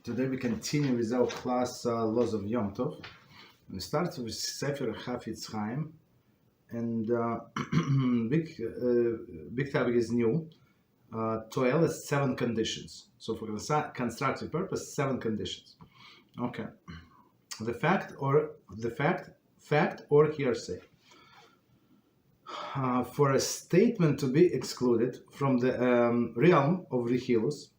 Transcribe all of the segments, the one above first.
Today we continue with our class Laws of Yom Tov. We start with Sefer Chofetz Chaim, and big topic is new. Ltoeles 7 conditions. So for constructive purpose, 7 conditions. Okay. The fact or hearsay. For a statement to be excluded from the realm of Rehilus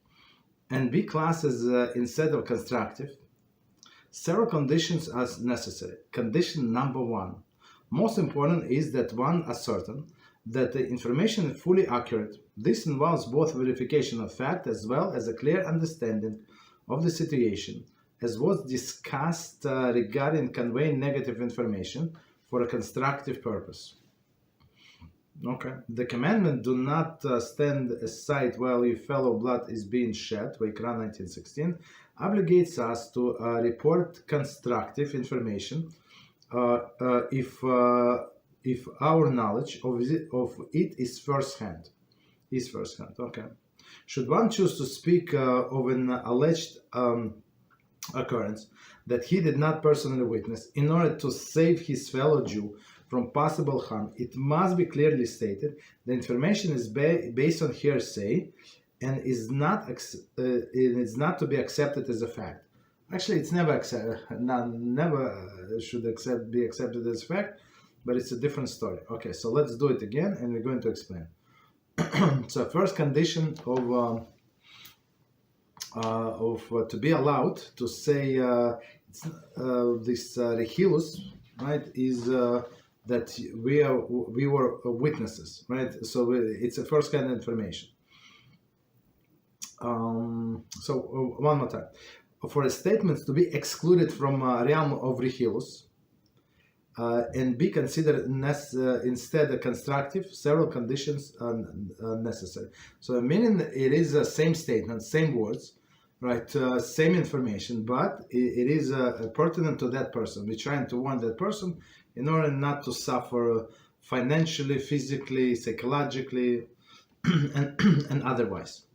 and be classed as instead of constructive, several conditions are necessary. Condition number 1. Most important is that one ascertain that the information is fully accurate. This involves both verification of fact as well as a clear understanding of the situation, as was discussed regarding conveying negative information for a constructive purpose. Okay. The commandment, do not stand aside while your fellow blood is being shed, Vayikra 19:16, obligates us to report constructive information if our knowledge of it is first-hand. Okay. Should one choose to speak of an alleged occurrence that he did not personally witness in order to save his fellow Jew from possible harm, it must be clearly stated the information is based on hearsay and is not to be accepted as a fact. Actually, it's never should be accepted as a fact, but it's a different story. Okay, so let's do it again, and we're going to explain. So, first condition of to be allowed to say this Rehilus, right, is that we were witnesses, right? So it's a first kind of information. So one more time, for a statement to be excluded from realm of Rehilus and be considered instead a constructive, several conditions are necessary. So meaning it is the same statement, same words, right? Same information, but it is pertinent to that person. We're trying to warn that person in order not to suffer financially, physically, psychologically, and otherwise.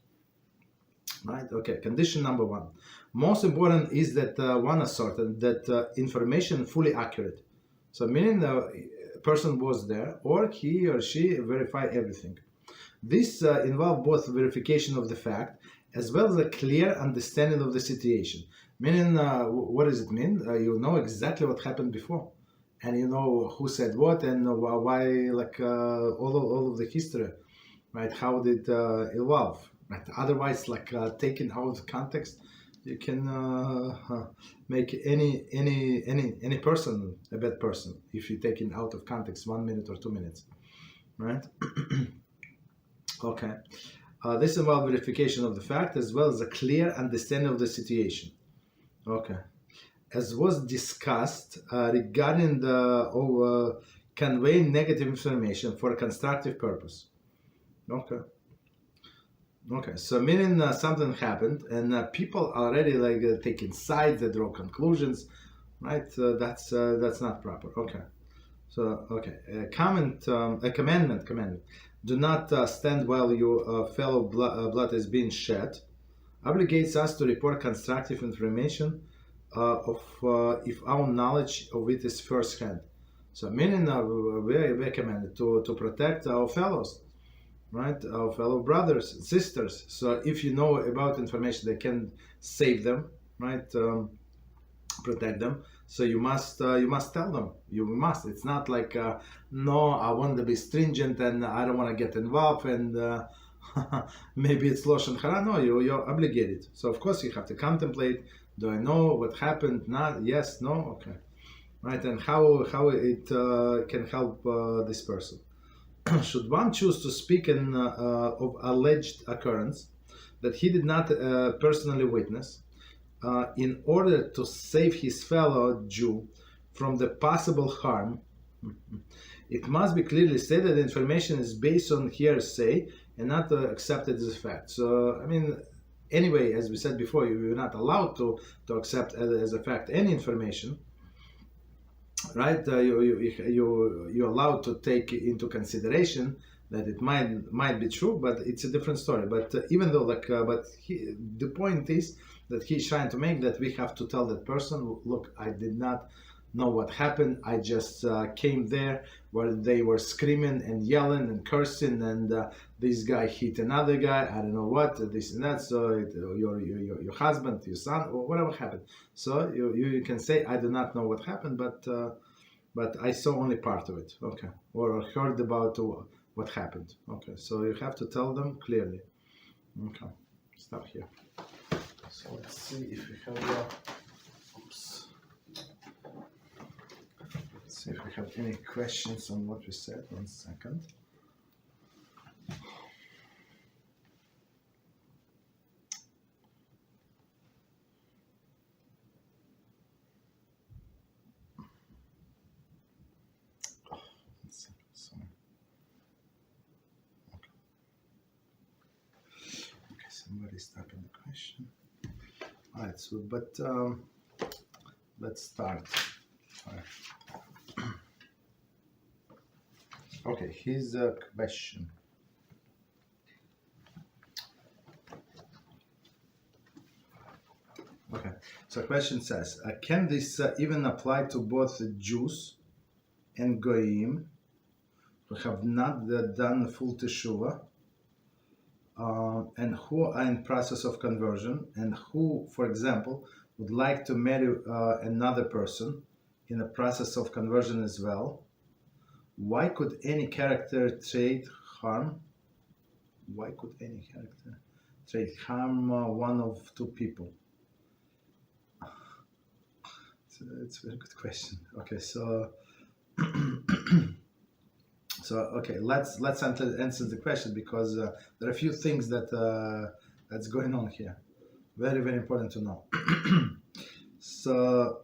Right? Okay. Condition number 1. Most important is that one ascertain that information fully accurate. So meaning the person was there, or he or she verify everything. This involves both verification of the fact as well as a clear understanding of the situation. Meaning, what does it mean? You know exactly what happened before, and you know who said what and why, like all of the history, right? How did evolve? Right? Otherwise, like taken out of context, you can make any person a bad person if you take it out of context 1 minute or 2 minutes, right? Okay. This involves verification of the fact as well as a clear understanding of the situation. Okay. As was discussed regarding the conveying negative information for a constructive purpose. Okay. Okay. So meaning something happened and people already like taking sides, they draw conclusions, right? That's not proper. Okay. So okay. A commandment. Do not stand while your fellow blood is being shed. Obligates us to report constructive information if our knowledge of it is first-hand. So meaning we are recommended to protect our fellows, right? Our fellow brothers and sisters. So if you know about information that can save them, right? Protect them. So you must tell them. You must. It's not like no, I want to be stringent and I don't want to get involved and maybe it's Lashon Hara. No, you're obligated. So of course you have to contemplate. Do I know what happened? Not yes, no, okay, right? And how it can help this person. Should one choose to speak of alleged occurrence that he did not personally witness, in order to save his fellow Jew from the possible harm, it must be clearly stated that the information is based on hearsay and not accepted as a fact. So, I mean, anyway, as we said before, you're not allowed to accept as a fact any information, right? You're allowed to take into consideration that it might be true, but it's a different story. But even though, the point is that he's trying to make, that we have to tell that person, look, I did not know what happened. I just came there where they were screaming and yelling and cursing, and this guy hit another guy. I don't know what, this and that. So your husband, your son, or whatever happened. So you can say, I do not know what happened, but I saw only part of it. Okay, or heard about what happened. Okay, so you have to tell them clearly. Okay, stop here. So let's see if we have oops. Let's see if we have any questions on what we said. 1 second. Sorry. Okay, somebody's typing the question. All right, so but let's start. All right. Okay, here's a question. Okay, so the question says, can this even apply to both Jews and Goyim who have not done full teshuvah and who are in process of conversion, and who, for example, would like to marry another person in the process of conversion as well? Why could any character trait harm? Why could any character trait harm one of two people? So it's a very good question. Okay, so okay, let's answer the question, because there are a few things that's going on here. Very, very important to know. So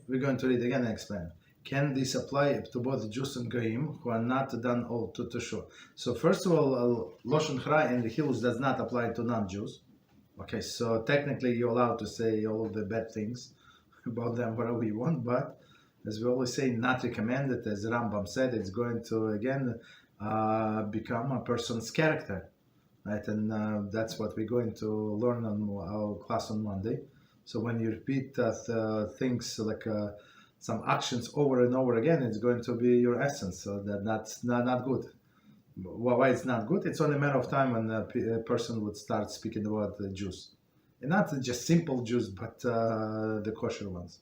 we're going to read again and explain. Can this apply to both Jews and Goyim who are not done all to teshuvah? So first of all, Lashon Hara in the Hills does not apply to non-Jews. Okay, so technically you're allowed to say all of the bad things about them whatever you want, but as we always say, not recommended. As Rambam said, it's going to again become a person's character, right? And that's what we're going to learn on our class on Monday. So when you repeat things like some actions over and over again, it's going to be your essence. So that's not good. Why it's not good? It's only a matter of time when a person would start speaking about the Jews, and not just simple Jews, but the kosher ones.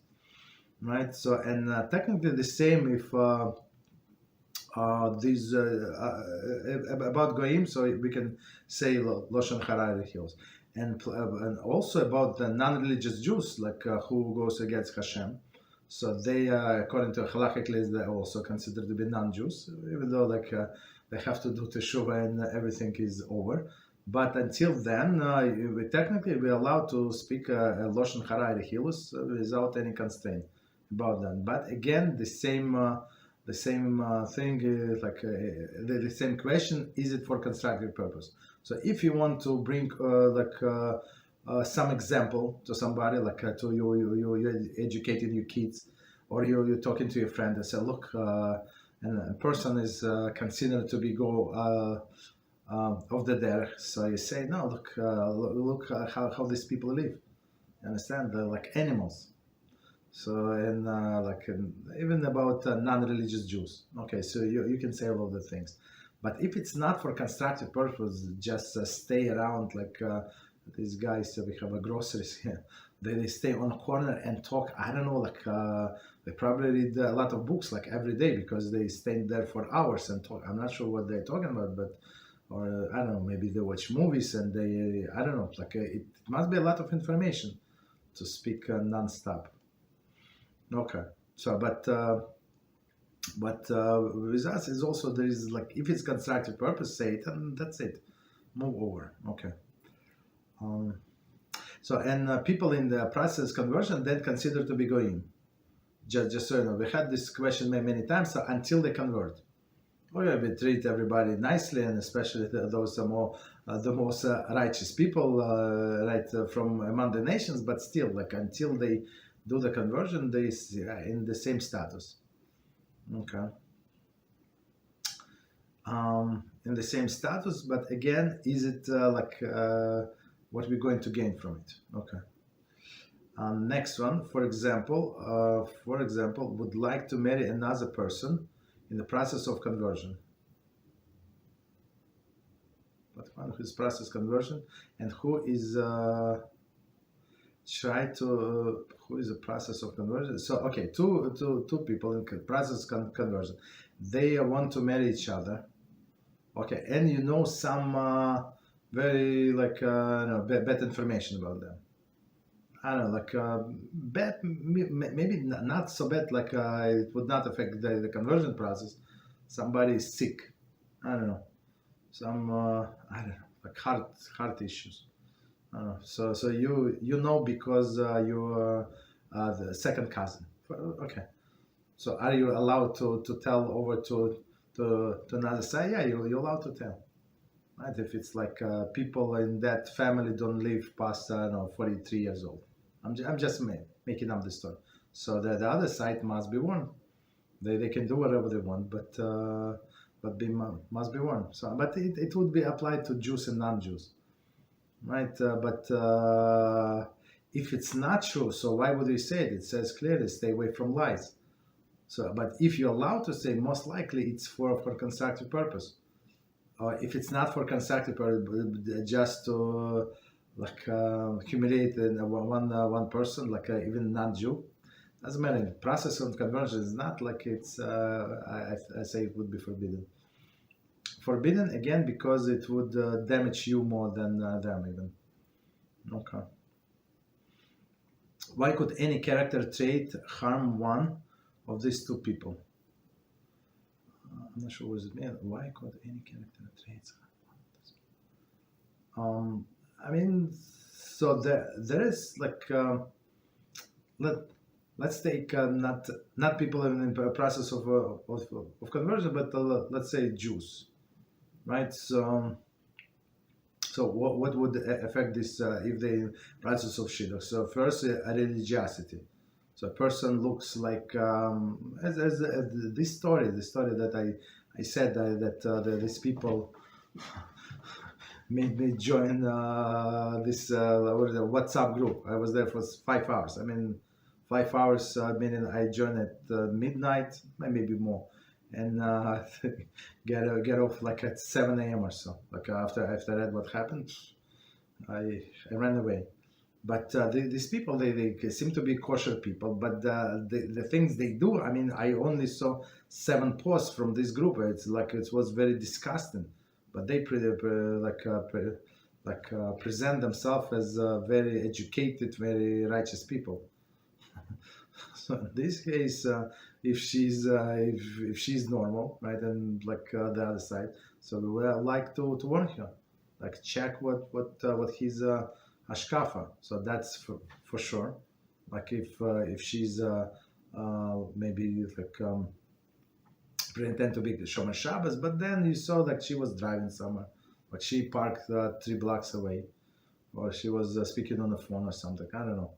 Right, so and technically the same if these about Goyim, so we can say Lashon Hara Hills, and also about the non-religious Jews, like who goes against Hashem. So they, according to halachically, they also considered to be non-Jews, even though they have to do teshuvah and everything is over. But until then, we're allowed to speak Lashon Hara Hills without any constraint about that. But again, the same thing, the same question: is it for constructive purpose? So if you want to bring some example to somebody, like to you educating your kids, or you're talking to your friend and say, look, and a person is considered to be of the derech. So you say, no, look how these people live. You understand? They're like animals. So and even about non-religious Jews. Okay, so you can say all of the things, but if it's not for constructive purpose, just stay around like these guys. We have a groceries here. They stay on a corner and talk. I don't know, they probably read a lot of books like every day, because they stay there for hours and talk. I'm not sure what they're talking about, but or I don't know, maybe they watch movies and they, I don't know, it must be a lot of information to speak non-stop. Okay, so but with us is also there is if it's constructive purpose, say it and that's it. Move over. Okay. So and people in the process conversion then considered to be goyim. Just so you know, we had this question many times. So until they convert, we treat everybody nicely, and especially those are the most righteous people, from among the nations. But still, until they do the conversion, they in the same status. Okay. In the same status, but again, is it what we're going to gain from it? Okay. Next one, for example, would like to marry another person in the process of conversion. But one who is process conversion and who is who is a process of conversion. So okay, two people in process conversion. They want to marry each other. Okay, and you know some very bad information about them. I don't know, bad, maybe not so bad, it would not affect the conversion process. Somebody is sick, I don't know, some I don't know, like heart issues. I don't know. So you know because you're the second cousin. Okay. So are you allowed to tell over to another side? Yeah, you're allowed to tell. Right? If it's people in that family don't live past 43 years old. I'm just making up the story. So the other side must be warned. They can do whatever they want, but must be warned. So, but it would be applied to Jews and non-Jews, right? But if it's not true, so why would we say it? It says clearly, stay away from lies. So, but if you're allowed to say, most likely it's for constructive purpose. If it's not for constructive purpose, just to humiliate one person, even non-Jew, doesn't matter. The process of conversion is not like it's. I say it would be forbidden. Forbidden again because it would damage you more than them even. Okay. Why could any character trait harm one of these two people? I'm not sure what it means. Why could any character traits harm one? I mean, so there is let's take not people in the process of conversion, but let's say Jews, right? So what would affect this if they in process of Shiur? So first, religiosity. So a person looks like as this story that I said that these people made me join this WhatsApp group. I was there for 5 hours. I mean, 5 hours. Meaning I joined at midnight, maybe more, and get off at 7 a.m. or so. After I read what happened, I ran away. But these people, they seem to be kosher people. But the things they do, I mean, I only saw 7 posts from this group. It's it was very disgusting. But they present themselves as very educated, very righteous people. So in this case, if she's normal, right, and the other side, so we would like to warn her, check what his hashkafa. So that's for sure. If she's maybe pretend to be Shomer Shabbos, but then you saw she was driving somewhere, she parked 3 blocks away, or she was speaking on the phone or something. I don't know,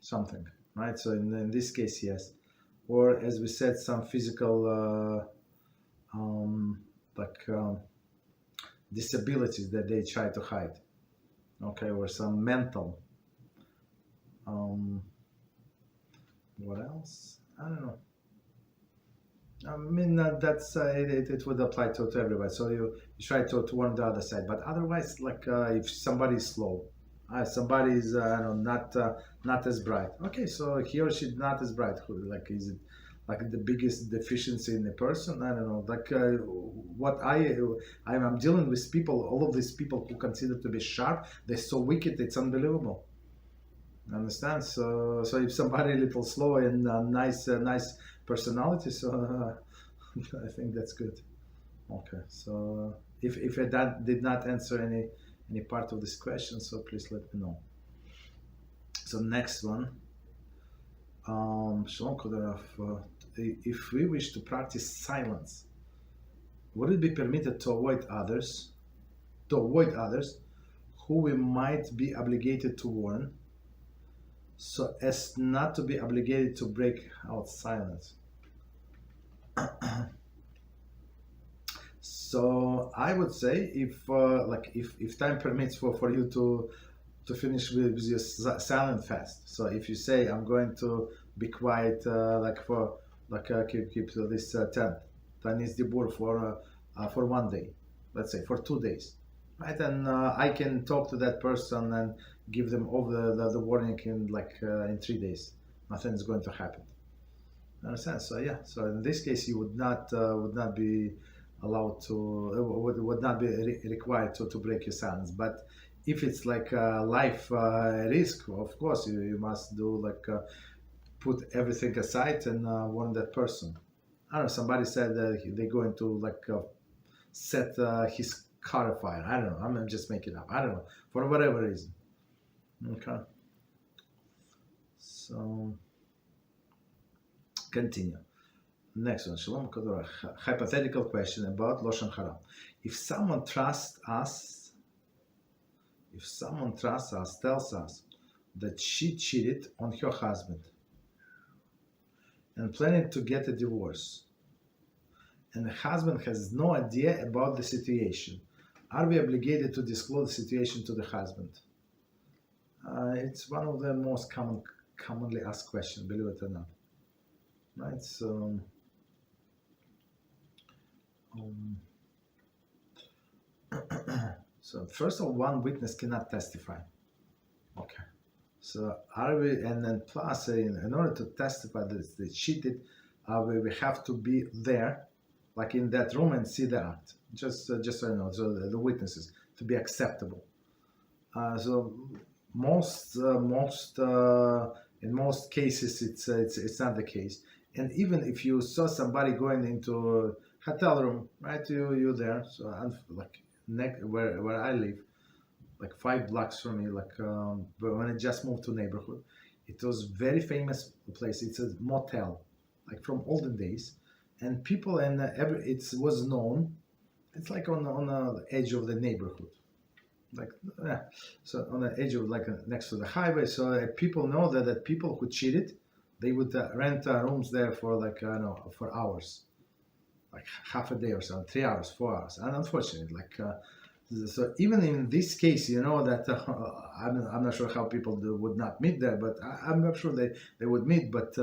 something, right? So in this case, yes. Or as we said, some physical disabilities that they try to hide. Okay, or some mental. What else? I don't know. I mean, that's it would apply to everybody. So you try to warn the other side, but otherwise, if somebody is slow, somebody is not as bright. Okay, so he or she not as bright. Is it the biggest deficiency in a person? I don't know. What I'm dealing with people. All of these people who consider to be sharp, they're so wicked. It's unbelievable. Understand? So if somebody a little slow and nice personality, so I think that's good. Okay, so if that did not answer any part of this question, so please let me know. So next one, if we wish to practice silence, would it be permitted to avoid others who we might be obligated to warn, so as not to be obligated to break out silence? So I would say if time permits for you to finish with your silent fast. So if you say I'm going to be quiet, keep this 10 Tanis Dibur for 1 day, let's say for 2 days, right? And I can talk to that person and give them all the warning in 3 days. Nothing is going to happen. Understand? So yeah. So in this case, you would not be allowed to would not be required to break your silence. But if it's like a life risk, of course you must do put everything aside and warn that person. I don't know. Somebody said they're going to set his car afire. I don't know. I'm just making it up. I don't know, for whatever reason. Okay. So continue. Next one. Shalom Kadora. Hypothetical question about Lashon Hara. If someone trusts us, tells us that she cheated on her husband and planning to get a divorce, and the husband has no idea about the situation, are we obligated to disclose the situation to the husband? It's one of the most commonly asked questions, believe it or not. Right? So, so first of all, one witness cannot testify. Okay. So are we? And then plus, in order to testify that they cheated, we have to be there, like in that room, and see the act. Just so you know, so the witnesses to be acceptable. So in most cases, it's not the case. And even if you saw somebody going into a hotel room, right? You there. So where I live, 5 blocks from me, when I just moved to neighborhood, it was very famous place. It's a motel, from olden days, and people it was known. It's on the edge of the neighborhood, so on the edge of next to the highway. So people know that people who cheated, they would rent rooms there for for hours, half a day or so, 3 hours, 4 hours, and unfortunately, so even in this case, that I'm not sure how people would not meet there, but I'm not sure they would meet, but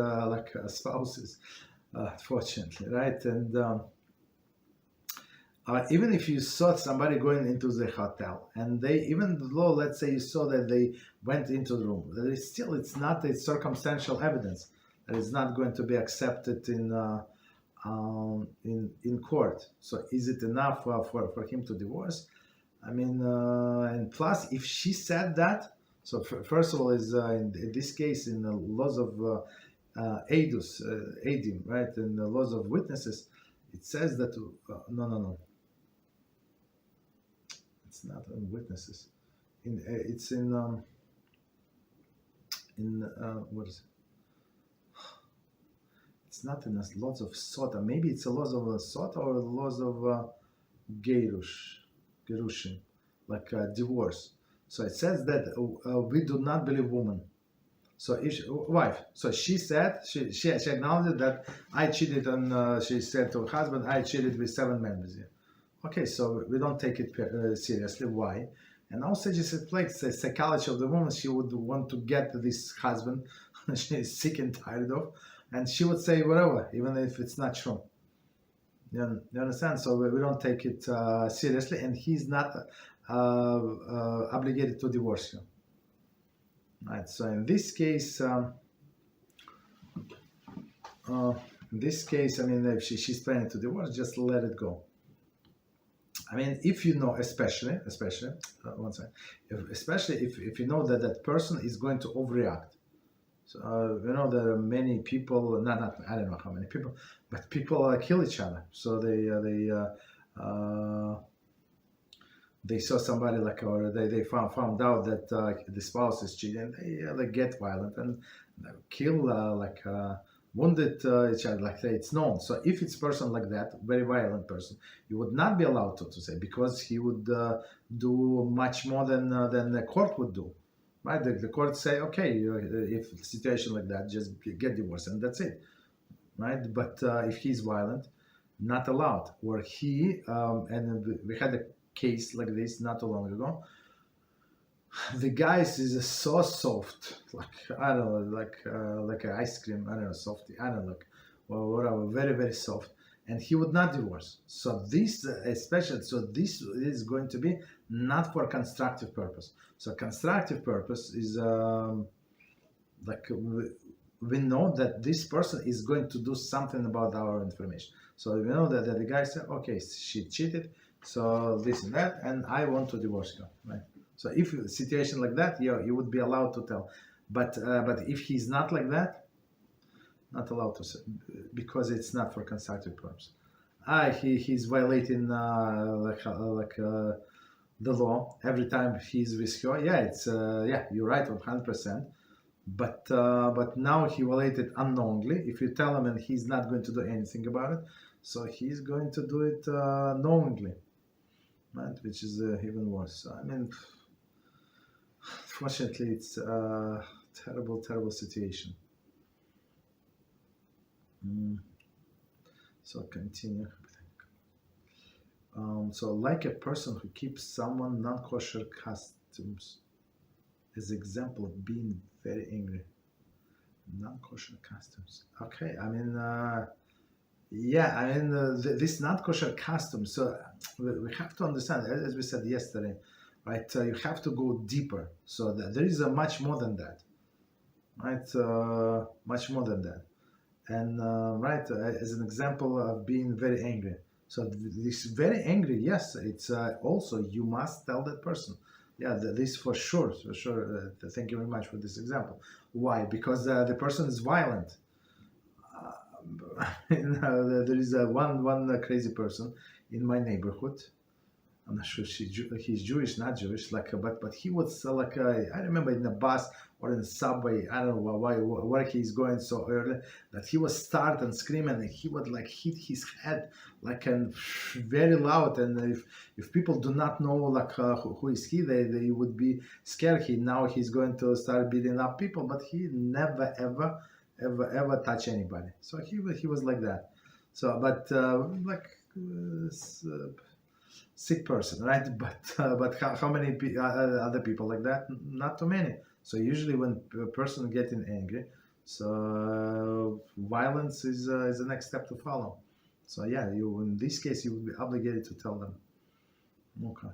spouses, fortunately, right? And even if you saw somebody going into the hotel, and even though, let's say, you saw that they went into the room, it's not a circumstantial evidence that is not going to be accepted in court. So is it enough for him to divorce? I mean, and plus, if she said that, so first of all, is in this case, in the laws of edim, right, in the laws of witnesses, it says that no, it's not on witnesses. It's in what is it? It's not in the laws of sota. Maybe it's the laws of sota or the laws of Gerushin, divorce. So it says that we do not believe woman. So wife. So she said, she acknowledged that I cheated on, she said to her husband, I cheated with 7 members here. Okay, so we don't take it seriously. Why? And also just reflects the psychology of the woman. She would want to get this husband she is sick and tired of, and she would say whatever, even if it's not true. You understand? So we don't take it seriously, and he's not obligated to divorce you. Right. So in this case, I mean, if she's planning to divorce, just let it go. I mean, if you know, especially, one second, especially if you know that person is going to overreact. So there are many people, not I don't know how many people, but people kill each other. So they saw somebody or they found out that the spouse is cheating. They get violent and kill wounded each other. It's known. So if it's a person like that, very violent person, you would not be allowed to say, because he would do much more than the court would do. Right? The court say, okay, if a situation like that, just get divorced and that's it. Right? But if he's violent, not allowed. Or he, and we had a case like this not too long ago. The guys is so soft, like I don't know, like an ice cream. I don't know, softy. I don't know, like well, whatever, very very soft. And he would not divorce. So this, especially, so this is going to be not for constructive purpose. So constructive purpose is like we know that this person is going to do something about our information. So we know that the guy said, okay, she cheated, so this and that, and I want to divorce her, right? So if a situation like that, yeah, you would be allowed to tell. But if he's not like that, not allowed to say, because it's not for constructive purpose. He's violating the law every time he's with her. Yeah, it's yeah, you're right, 100%. But now he violated unknowingly. If you tell him and he's not going to do anything about it, so he's going to do it knowingly, right? Which is even worse. So, I mean, fortunately, it's a terrible situation. So continue. So like a person who keeps someone non-kosher customs as example of being very angry. Non-kosher customs. Okay, I mean, yeah, I mean, this non-kosher customs. So we have to understand, as we said yesterday, right? You have to go deeper. So there is a much more than that, right? Much more than that. And right, as an example of being very angry. So this very angry, yes, it's also you must tell that person. Yeah, this for sure, for sure. Thank you very much for this example. Why? Because the person is violent. There is one crazy person in my neighborhood. I'm not sure he's Jewish, not Jewish, like, but he was like, I remember in the bus or in the subway, I don't know where he's going so early, that he was start and screaming, and he would like hit his head like and very loud, and if people do not know like who is he, they would be scared. Now he's going to start beating up people, but he never ever touch anybody. So he was like that. So but like. Sick person, right? But how many other people like that? Not too many. So usually when a person getting angry, so violence is the next step to follow. So yeah, you in this case you will be obligated to tell them. Okay.